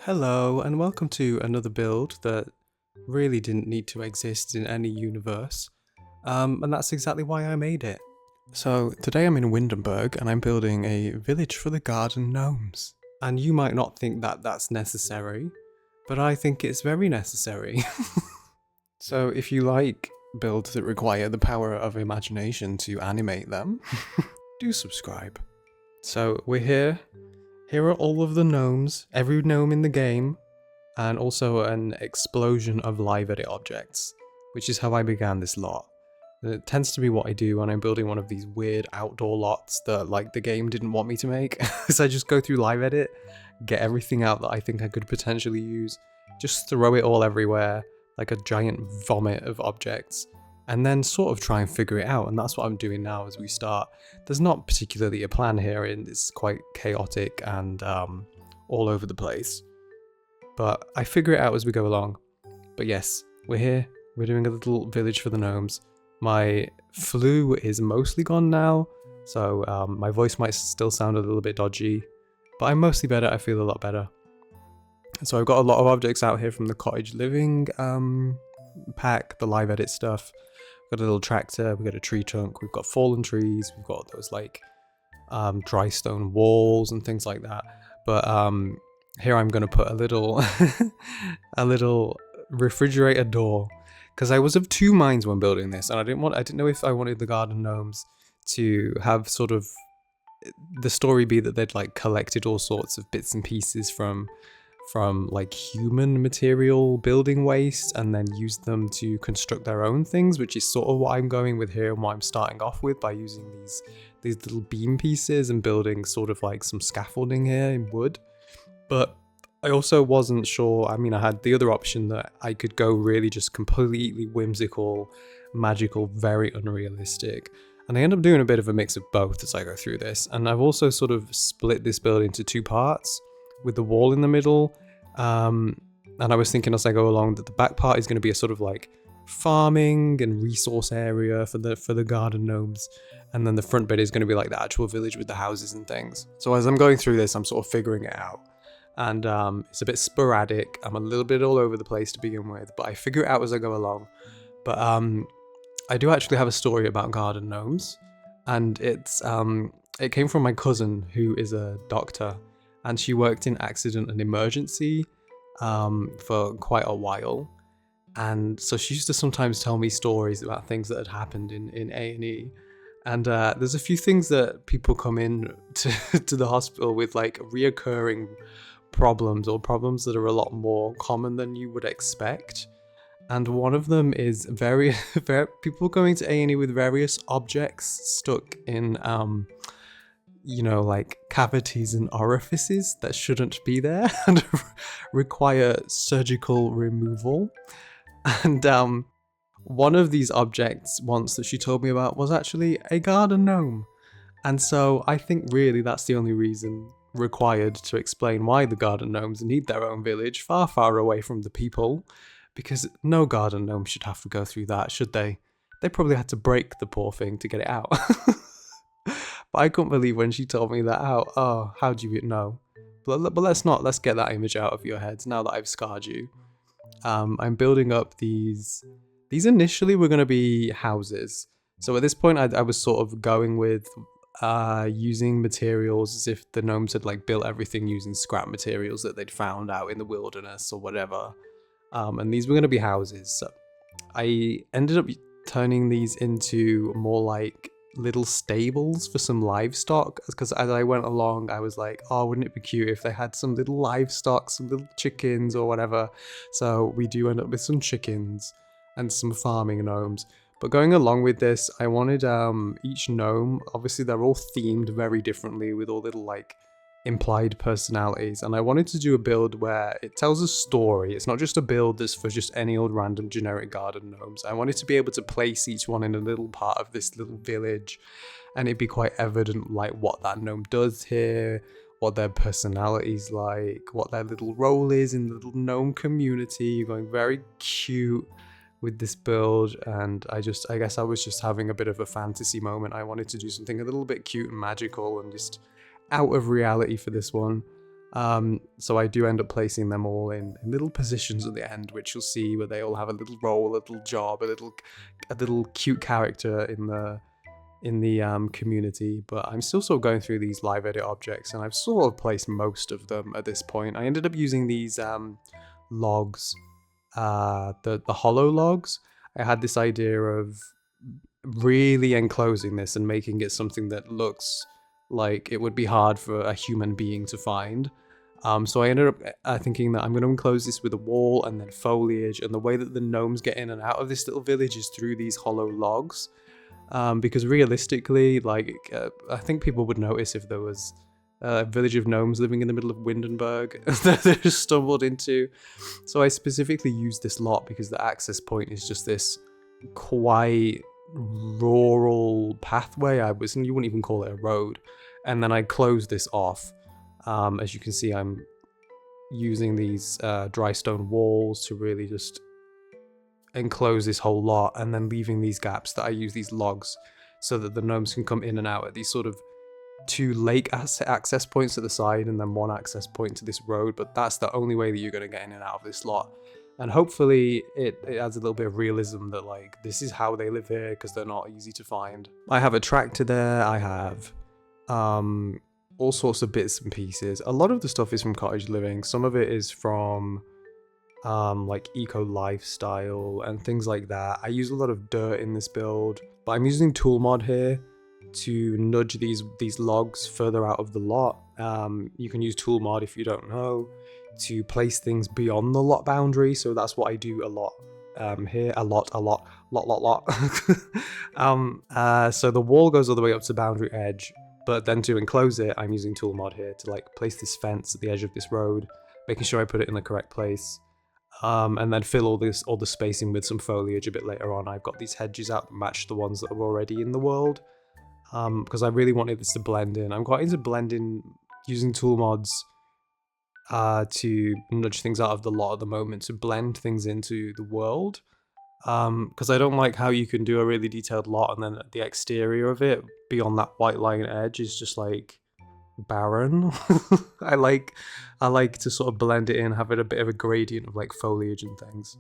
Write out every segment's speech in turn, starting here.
Hello and welcome to another build that really didn't need to exist in any universe, and that's exactly why I made it. So today I'm in Windenburg and I'm building a village for the garden gnomes. And you might not think that that's necessary, but I think it's very necessary. So if you like builds that require the power of imagination to animate them, do subscribe. So we're here. Here are all of the gnomes, every gnome in the game, and also an explosion of live edit objects, which is how I began this lot. It tends to be what I do when I'm building one of these weird outdoor lots that like the game didn't want me to make. So I just go through live edit, get everything out that I think I could potentially use, just throw it all everywhere like a giant vomit of objects, and then sort of try and figure it out. And that's what I'm doing now as we start. There's not particularly a plan here, and it's quite chaotic and all over the place. But I figure it out as we go along. But yes, we're here. We're doing a little village for the gnomes. My flu is mostly gone now, so my voice might still sound a little bit dodgy, but I'm mostly better. I feel a lot better. So I've got a lot of objects out here from the cottage living pack, the live edit stuff. We've got a little tractor, we've got a tree trunk, we've got fallen trees, we've got those like dry stone walls and things like that. But here I'm going to put a little a little refrigerator door, because I was of two minds when building this, and I didn't know if I wanted the garden gnomes to have sort of the story be that they'd like collected all sorts of bits and pieces from like human material building waste and then used them to construct their own things, which is sort of what I'm going with here and what I'm starting off with by using these little beam pieces and building sort of like some scaffolding here in wood. But I also wasn't sure. I mean, I had the other option that I could go really just completely whimsical, magical, very unrealistic. And I end up doing a bit of a mix of both as I go through this. And I've also sort of split this build into two parts with the wall in the middle. And I was thinking as I go along that the back part is going to be a sort of like farming and resource area for the garden gnomes. And then the front bit is going to be like the actual village with the houses and things. So as I'm going through this, I'm sort of figuring it out. And it's a bit sporadic. I'm a little bit all over the place to begin with, but I figure it out as I go along. But I do actually have a story about garden gnomes, and it came from my cousin, who is a doctor, and she worked in accident and emergency for quite a while. And so she used to sometimes tell me stories about things that had happened in A&E. And there's a few things that people come in to the hospital with, like reoccurring problems, or problems that are a lot more common than you would expect. And one of them is very people going to A&E with various objects stuck in like cavities and orifices that shouldn't be there and require surgical removal. And one of these objects once that she told me about was actually a garden gnome. And so I think really that's the only reason required to explain why the garden gnomes need their own village far, far away from the people, because no garden gnome should have to go through that, should they? They probably had to break the poor thing to get it out. But I couldn't believe when she told me that out. Oh, how do you know? But let's get that image out of your heads now that I've scarred you. I'm building up these initially were going to be houses. So at this point I was sort of going with using materials as if the gnomes had like built everything using scrap materials that they'd found out in the wilderness or whatever. And these were going to be houses. So I ended up turning these into more like little stables for some livestock, because as I went along I was like, oh, wouldn't it be cute if they had some little livestock, some little chickens or whatever. So we do end up with some chickens and some farming gnomes. But going along with this, I wanted each gnome, obviously they're all themed very differently with all little like implied personalities, and I wanted to do a build where it tells a story. It's not just a build that's for just any old random generic garden gnomes. I wanted to be able to place each one in a little part of this little village, and it'd be quite evident like what that gnome does here, what their personality's like, what their little role is in the little gnome community. Going very cute with this build, and I guess I was just having a bit of a fantasy moment. I wanted to do something a little bit cute and magical and just out of reality for this one. So I do end up placing them all in little positions at the end, which you'll see where they all have a little role, a little job, a little cute character in the community. But I'm still sort of going through these live edit objects, and I've sort of placed most of them at this point. I ended up using these logs, the hollow logs. I had this idea of really enclosing this and making it something that looks like it would be hard for a human being to find. So I ended up thinking that I'm going to enclose this with a wall and then foliage, and the way that the gnomes get in and out of this little village is through these hollow logs. Because realistically, like, I think people would notice if there was a village of gnomes living in the middle of Windenburg that they just stumbled into. So I specifically used this lot because the access point is just this quite rural pathway. You wouldn't even call it a road. And then I closed this off. As you can see, I'm using these dry stone walls to really just enclose this whole lot, and then leaving these gaps that I use these logs so that the gnomes can come in and out at these sort of 2 lake access points at the side and then 1 access point to this road. But that's the only way that you're going to get in and out of this lot. And hopefully it adds a little bit of realism that, like, this is how they live here, because they're not easy to find. I have a tractor there. I have all sorts of bits and pieces. A lot of the stuff is from cottage living. Some of it is from like eco lifestyle and things like that. I use a lot of dirt in this build, but I'm using tool mod here to nudge these logs further out of the lot. You can use tool mod, if you don't know, to place things beyond the lot boundary. So that's what I do a lot here. A lot. So the wall goes all the way up to boundary edge, but then to enclose it, I'm using tool mod here to, like, place this fence at the edge of this road, making sure I put it in the correct place. And then fill all the spacing with some foliage a bit later on. I've got these hedges out that match the ones that are already in the world, because I really wanted this to blend in. I'm quite into blending, using tool mods to nudge things out of the lot at the moment, to blend things into the world, because I don't like how you can do a really detailed lot and then the exterior of it beyond that white line edge is just like barren. I like to sort of blend it in, have it a bit of a gradient of like foliage and things.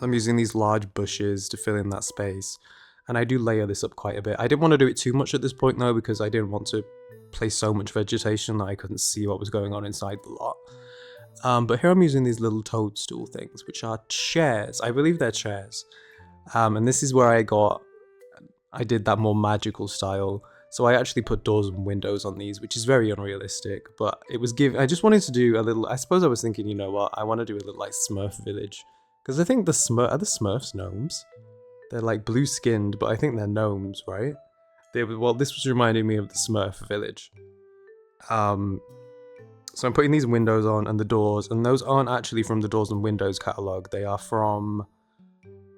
I'm using these large bushes to fill in that space, and I do layer this up quite a bit. I didn't want to do it too much at this point though, because I didn't want to place so much vegetation that I couldn't see what was going on inside the lot. But here I'm using these little toadstool things, which are chairs. I believe they're chairs. And this is where I did that more magical style. So I actually put doors and windows on these, which is very unrealistic, but it was I just wanted to do a little, I suppose I was thinking, you know what, I want to do a little like Smurf village. Because I think are the Smurfs gnomes? They're like blue skinned, but I think they're gnomes, right? Well, this was reminding me of the Smurf village. So I'm putting these windows on and the doors, and those aren't actually from the doors and windows catalog. They are from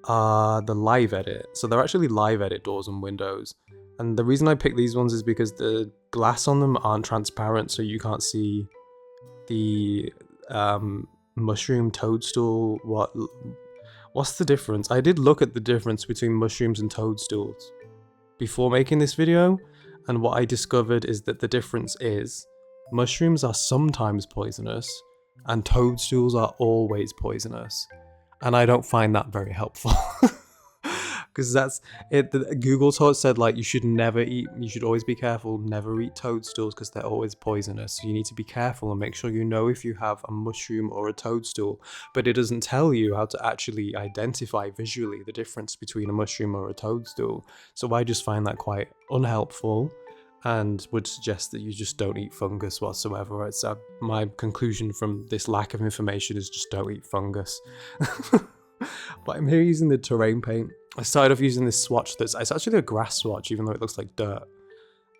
the live edit. So they're actually live edit doors and windows. And the reason I picked these ones is because the glass on them aren't transparent, so you can't see the mushroom toadstool. What's the difference? I did look at the difference between mushrooms and toadstools before making this video, and what I discovered is that the difference is mushrooms are sometimes poisonous and toadstools are always poisonous. And I don't find that very helpful. Because that's it. Google said, like, you should always be careful, never eat toadstools because they're always poisonous. So you need to be careful and make sure you know if you have a mushroom or a toadstool. But it doesn't tell you how to actually identify visually the difference between a mushroom or a toadstool. So I just find that quite unhelpful and would suggest that you just don't eat fungus whatsoever. It's my conclusion from this lack of information is just don't eat fungus. But I'm here using the terrain paint. I started off using this swatch it's actually a grass swatch, even though it looks like dirt,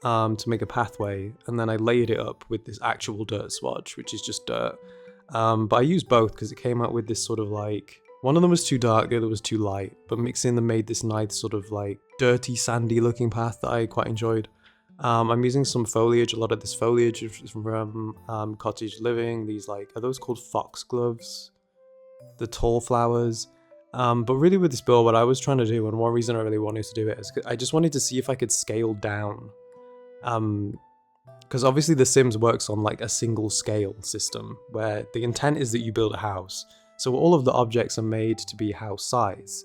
to make a pathway, and then I layered it up with this actual dirt swatch, which is just dirt. But I used both because it came out with this sort of like, one of them was too dark, the other was too light, but mixing them made this nice sort of like dirty, sandy looking path that I quite enjoyed. I'm using some foliage. A lot of this foliage is from cottage living. These, like, are those called foxgloves? The tall flowers. But really with this build, what I was trying to do, and one reason I really wanted to do it, is I just wanted to see if I could scale down Because obviously The Sims works on like a single scale system where the intent is that you build a house. So all of the objects are made to be house size.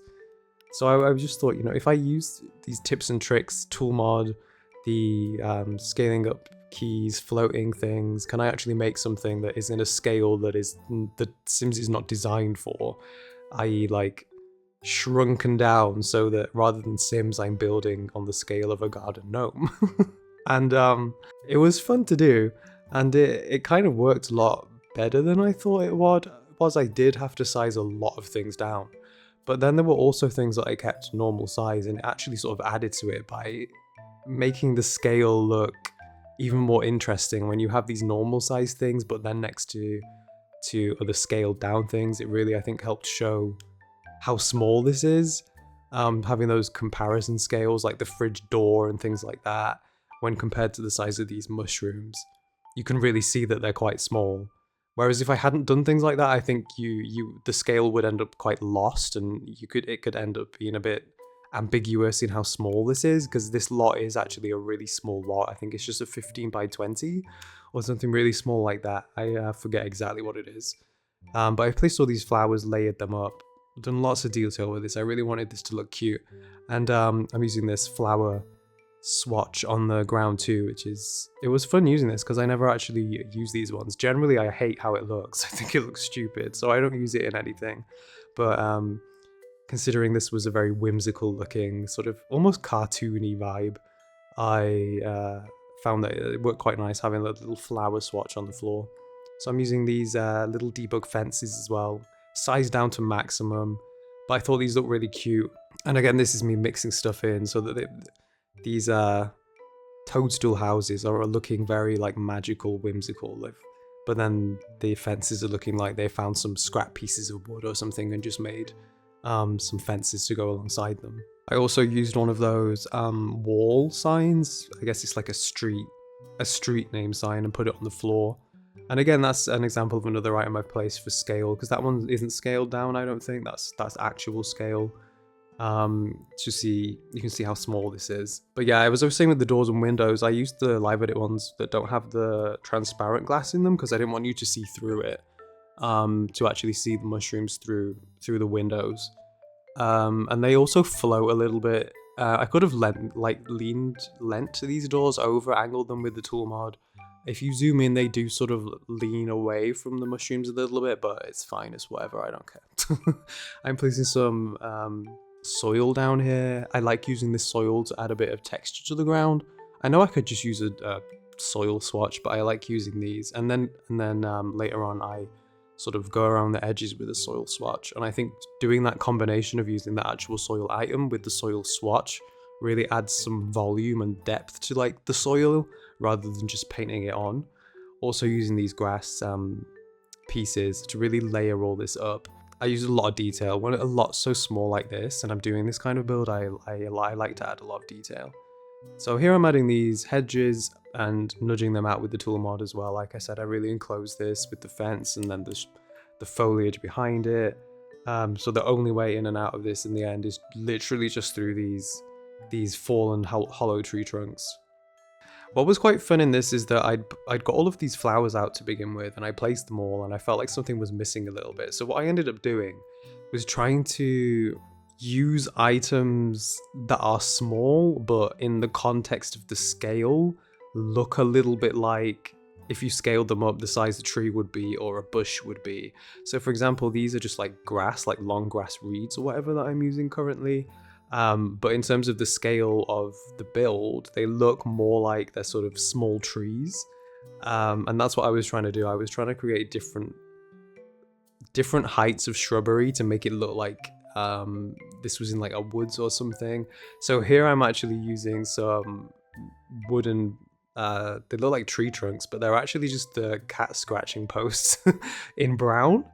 So I just thought, if I use these tips and tricks, tool mod, the scaling up keys, floating things, can I actually make something that is in a scale that Sims is not designed for, i.e. like shrunken down so that rather than Sims, I'm building on the scale of a garden gnome. And it was fun to do, and it kind of worked a lot better than I thought it would. I did have to size a lot of things down, but then there were also things that I kept normal size, and it actually sort of added to it by making the scale look even more interesting when you have these normal size things, but then next to other scaled down things. It really, I think, helped show how small this is. Having those comparison scales like the fridge door and things like that, when compared to the size of these mushrooms, you can really see that they're quite small. Whereas if I hadn't done things like that, I think the scale would end up quite lost, and it could end up being a bit ambiguous in how small this is, because this lot is actually a really small lot. I think it's just a 15 by 20 or something really small like that. I forget exactly what it is. But I've placed all these flowers, layered them up, done lots of detail with this. I really wanted this to look cute, and I'm using this flower swatch on the ground too, it was fun using this because I never actually use these ones. Generally I hate how it looks. I think it looks stupid, so I don't use it in anything. But considering this was a very whimsical looking, sort of almost cartoony vibe, I found that it worked quite nice having a little flower swatch on the floor. So I'm using these little debug fences as well, sized down to maximum, but I thought these looked really cute. And again, this is me mixing stuff in so that these toadstool houses are looking very like magical, whimsical, but then the fences are looking like they found some scrap pieces of wood or something and just made some fences to go alongside them. I also used one of those wall signs. I guess it's like a street name sign, and put it on the floor. And again, that's an example of another item I've placed for scale, because that one isn't scaled down, I don't think. That's actual scale. You can see how small this is. But yeah, as I was saying with the doors and windows, I used the live edit ones that don't have the transparent glass in them because I didn't want you to see through it, to actually see the mushrooms through the windows. And they also float a little bit. I could have lent these doors over, angled them with the tool mod. If you zoom in, they do sort of lean away from the mushrooms a little bit, but it's fine, it's whatever, I don't care. I'm placing some soil down here. I like using this soil to add a bit of texture to the ground. I know I could just use a soil swatch, but I like using these. And then later on, I sort of go around the edges with a soil swatch. And I think doing that combination of using the actual soil item with the soil swatch really adds some volume and depth to like the soil rather than just painting it on. Also using these grass pieces to really layer all this up. I use a lot of detail. When a lot so small like this, and I'm doing this kind of build, I like to add a lot of detail. So here I'm adding these hedges and nudging them out with the tool mod as well. Like I said, I really enclose this with the fence and then the foliage behind it. So the only way in and out of this in the end is literally just through these fallen hollow tree trunks. What was quite fun in this is that I'd got all of these flowers out to begin with, and I placed them all, and I felt like something was missing a little bit. So what I ended up doing was trying to use items that are small, but in the context of the scale, look a little bit like if you scaled them up the size the tree would be or a bush would be. So for example, these are just like grass, like long grass reeds or whatever that I'm using currently. But in terms of the scale of the build, they look more like they're sort of small trees. And that's what I was trying to do. I was trying to create different heights of shrubbery to make it look like this was in like a woods or something. So here I'm actually using some wooden, they look like tree trunks, but they're actually just the cat scratching posts in brown.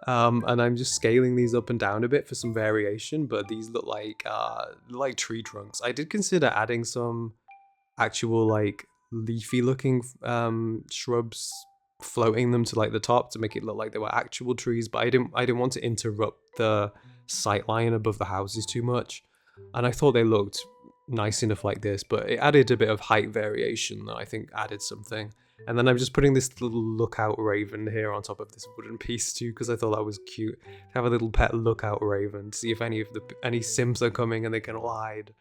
And I'm just scaling these up and down a bit for some variation, but these look like tree trunks. I did consider adding some actual like leafy looking shrubs, floating them to like the top to make it look like they were actual trees, but I didn't want to interrupt the sight line above the houses too much, and I thought they looked nice enough like this, but it added a bit of height variation that I think added something. And then I'm just putting this little lookout raven here on top of this wooden piece too, because I thought that was cute. Have a little pet lookout raven to see if any Sims are coming and they can all hide.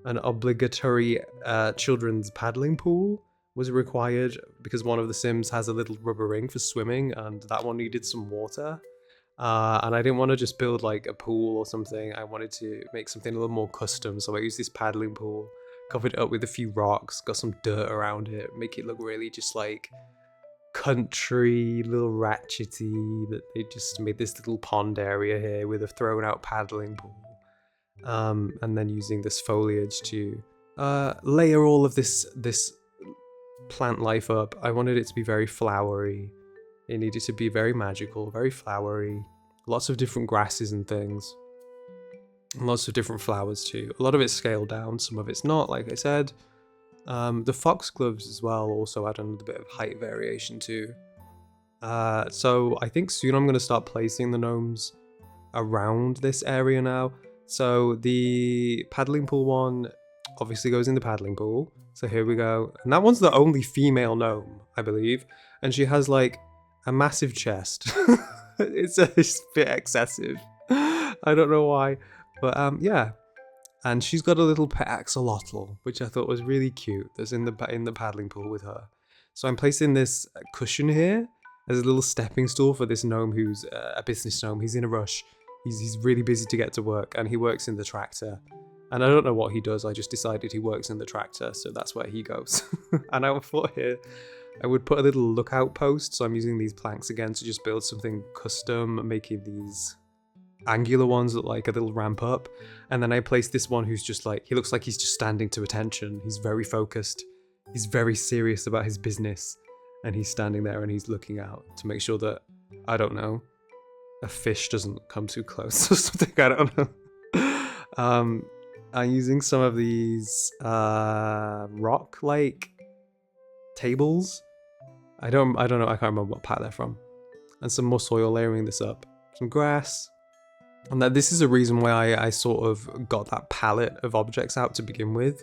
An obligatory children's paddling pool was required because one of the Sims has a little rubber ring for swimming, and that one needed some water. And I didn't want to just build like a pool or something. I wanted to make something a little more custom, so I used this paddling pool, covered it up with a few rocks, got some dirt around it, make it look really just like country, little ratchety. That they just made this little pond area here with a thrown out paddling pool. And then using this foliage to layer all of this plant life up. I wanted it to be very flowery. It needed to be very magical, very flowery. Lots of different grasses and things. And lots of different flowers too. A lot of it's scaled down, some of it's not, like I said. The foxgloves as well also add another bit of height variation too. So I think soon I'm going to start placing the gnomes around this area now. So the paddling pool one obviously goes in the paddling pool. So here we go. And that one's the only female gnome, I believe. And she has like a massive chest. It's a bit excessive. I don't know why. But yeah. And she's got a little pet axolotl, which I thought was really cute. That's in the paddling pool with her. So I'm placing this cushion here as a little stepping stool for this gnome who's a business gnome. He's in a rush. He's really busy to get to work, and he works in the tractor. And I don't know what he does. I just decided he works in the tractor, so that's where he goes. And I thought here I would put a little lookout post. So I'm using these planks again to just build something custom, making these angular ones look like a little ramp up. And then I placed this one who's just like, he looks like he's just standing to attention. He's very focused. He's very serious about his business. And he's standing there and he's looking out to make sure that, I don't know, a fish doesn't come too close or something. I don't know. I'm using some of these rock like tables. I don't know. I can't remember what pack they're from. And some more soil, layering this up. Some grass. And that this is a reason why I sort of got that palette of objects out to begin with,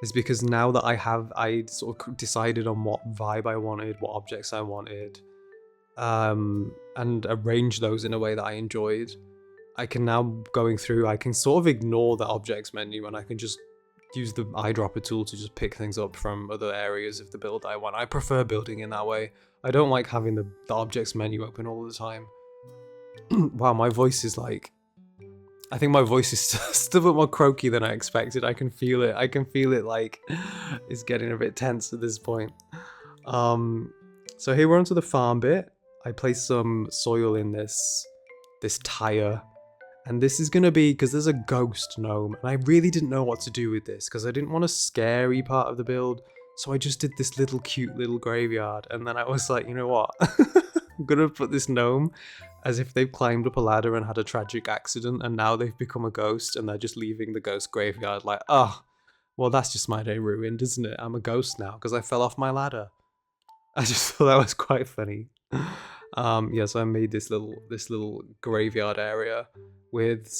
is because now that I sort of decided on what vibe I wanted, what objects I wanted, and arranged those in a way that I enjoyed. I can now, going through, I can sort of ignore the objects menu and I can just use the eyedropper tool to just pick things up from other areas of the build I want. I prefer building in that way. I don't like having the objects menu open all the time. Wow, my voice is like, I think my voice is still a bit more croaky than I expected. I can feel it. I can feel it like it's getting a bit tense at this point. So here we're onto the farm bit. I placed some soil in this tire. And this is going to be, because there's a ghost gnome, and I really didn't know what to do with this, because I didn't want a scary part of the build, so I just did this little cute little graveyard, and then I was like, you know what, I'm going to put this gnome as if they've climbed up a ladder and had a tragic accident, and now they've become a ghost, and they're just leaving the ghost graveyard like, oh, well that's just my day ruined, isn't it? I'm a ghost now, because I fell off my ladder. I just thought that was quite funny. Yeah, so I made this little graveyard area with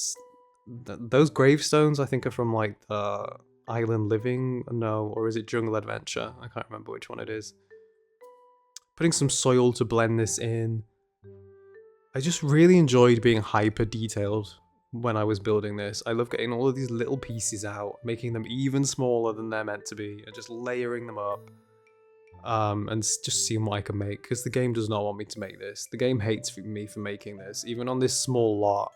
those gravestones. I think are from like the Island Living, no, or is it Jungle Adventure? I can't remember which one it is. Putting some soil to blend this in. I just really enjoyed being hyper detailed when I was building this. I love getting all of these little pieces out, making them even smaller than they're meant to be, and just layering them up. And just seeing what I can make, because the game does not want me to make this. The game hates me for making this. Even on this small lot,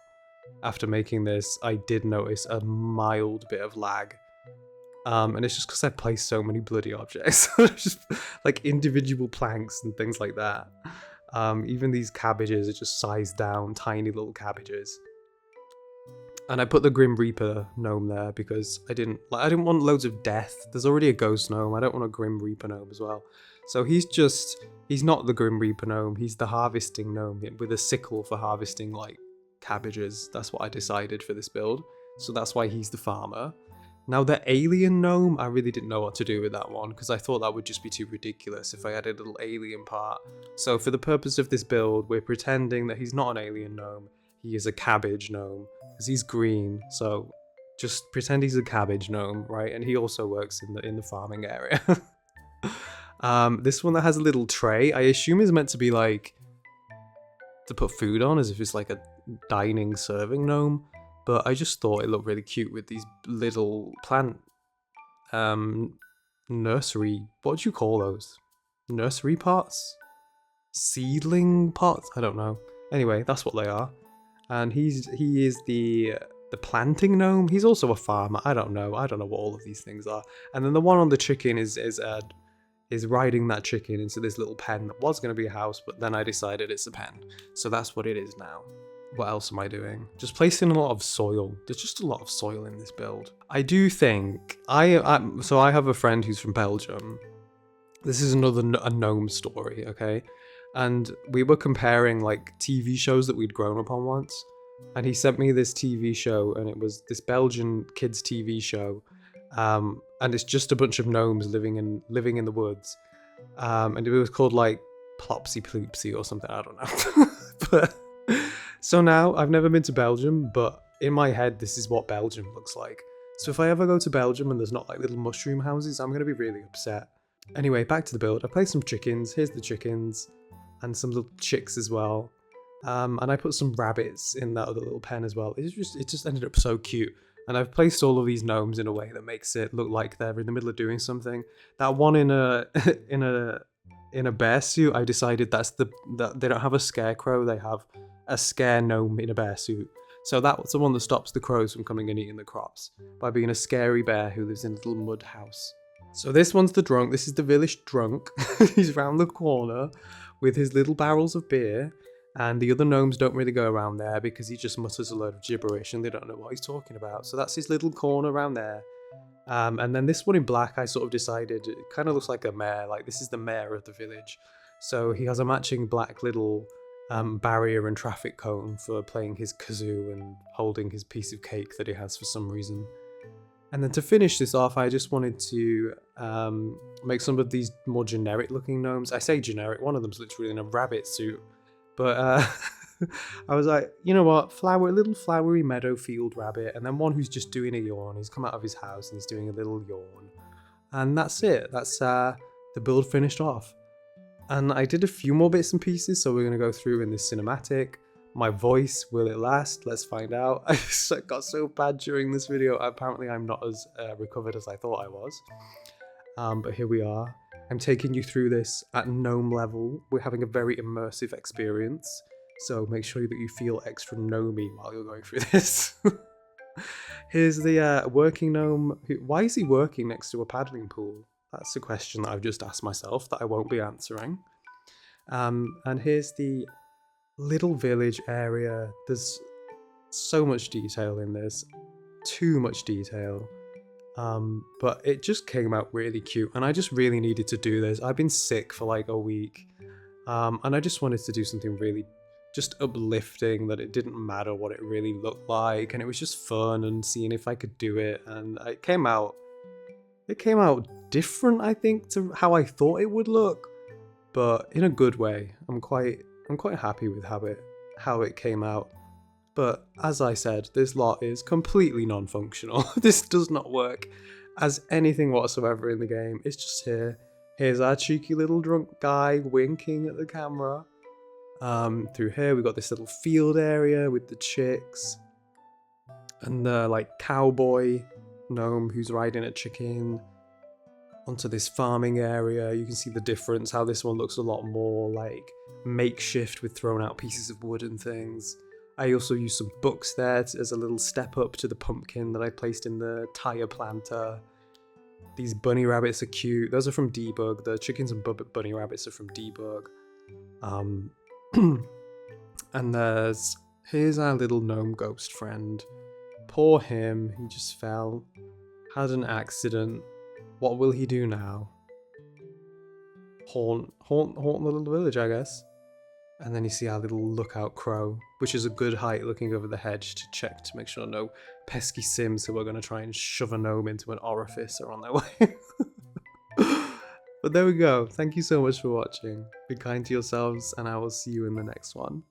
after making this, I did notice a mild bit of lag. And it's just because I placed so many bloody objects. Just like individual planks and things like that. Even these cabbages are just sized down, tiny little cabbages. And I put the Grim Reaper gnome there because I didn't want loads of death. There's already a ghost gnome. I don't want a Grim Reaper gnome as well. So he's not the Grim Reaper gnome. He's the harvesting gnome with a sickle for harvesting like cabbages. That's what I decided for this build. So that's why he's the farmer. Now the alien gnome, I really didn't know what to do with that one because I thought that would just be too ridiculous if I added a little alien part. So for the purpose of this build, we're pretending that he's not an alien gnome. He is a cabbage gnome because he's green. So Just pretend he's a cabbage gnome, right? And he also works in the farming area. This one that has a little tray, I assume is meant to be like to put food on, as if it's like a dining serving gnome. But I just thought it looked really cute with these little plant nursery, what do you call those? Nursery pots? Seedling pots? I don't know. Anyway, that's what they are. And he is the planting gnome. He's also a farmer. I don't know what all of these things are. And then the one on the chicken is riding that chicken into this little pen that was going to be a house, but then I decided it's a pen. So that's what it is now. What else am I doing? Just placing a lot of soil. There's just a lot of soil in this build. I do think so I have a friend who's from Belgium. This is another a gnome story, okay? And we were comparing like TV shows that we'd grown up on once. And he sent me this TV show, and it was this Belgian kids TV show. And it's just a bunch of gnomes living in the woods. And it was called like Plopsy Ploopsy or something, I don't know. But so now, I've never been to Belgium, but in my head, this is what Belgium looks like. So if I ever go to Belgium and there's not like little mushroom houses, I'm going to be really upset. Anyway, back to the build. I placed some chickens. Here's the chickens. And some little chicks as well. And I put some rabbits in that other little pen as well. It just ended up so cute. And I've placed all of these gnomes in a way that makes it look like they're in the middle of doing something. That one in a in a bear suit, I decided that they don't have a scarecrow, they have a scare gnome in a bear suit. So that's the one that stops the crows from coming and eating the crops by being a scary bear who lives in a little mud house. So this one's the drunk. This is the village drunk. He's round the corner with his little barrels of beer, and the other gnomes don't really go around there because he just mutters a load of gibberish and they don't know what he's talking about. So that's his little corner around there. And then this one in black, I sort of decided it kind of looks like a mayor. Like this is the mayor of the village. So he has a matching black little barrier and traffic cone for playing his kazoo and holding his piece of cake that he has for some reason. And then to finish this off, I just wanted to make some of these more generic looking gnomes. I say generic, one of them's literally in a rabbit suit. But I was like, you know what, little flowery meadow field rabbit, and then one who's just doing a yawn. He's come out of his house and he's doing a little yawn. And that's it. That's the build finished off. And I did a few more bits and pieces, so we're going to go through in this cinematic. My voice, will it last? Let's find out. I got so bad during this video. Apparently I'm not as recovered as I thought I was. But here we are. I'm taking you through this at gnome level. We're having a very immersive experience. So make sure that you feel extra gnomey while you're going through this. Here's the working gnome. Why is he working next to a paddling pool? That's a question that I've just asked myself that I won't be answering. And here's the little village area. There's so much detail in this. Too much detail. But it just came out really cute, and I just really needed to do this. I've been sick for like a week. And I just wanted to do something really just uplifting, that it didn't matter what it really looked like, and it was just fun and seeing if I could do it. And it came out different, I think, to how I thought it would look, but in a good way. I'm quite happy with how it came out. But as I said, this lot is completely non-functional. This does not work as anything whatsoever in the game. It's just here. Here's our cheeky little drunk guy winking at the camera. Through here we've got this little field area with the chicks. And the like cowboy gnome who's riding a chicken. Onto this farming area. You can see the difference, how this one looks a lot more like makeshift with thrown out pieces of wood and things. I also used some books there as a little step up to the pumpkin that I placed in the tire planter. These bunny rabbits are cute. Those are from Debug. The chickens and bunny rabbits are from Debug. And here's our little gnome ghost friend. Poor him, he just fell. Had an accident. What will he do now? Haunt the little village, I guess. And then you see our little lookout crow, which is a good height looking over the hedge to check to make sure no pesky sims who are going to try and shove a gnome into an orifice are on their way. But there we go. Thank you so much for watching. Be kind to yourselves, and I will see you in the next one.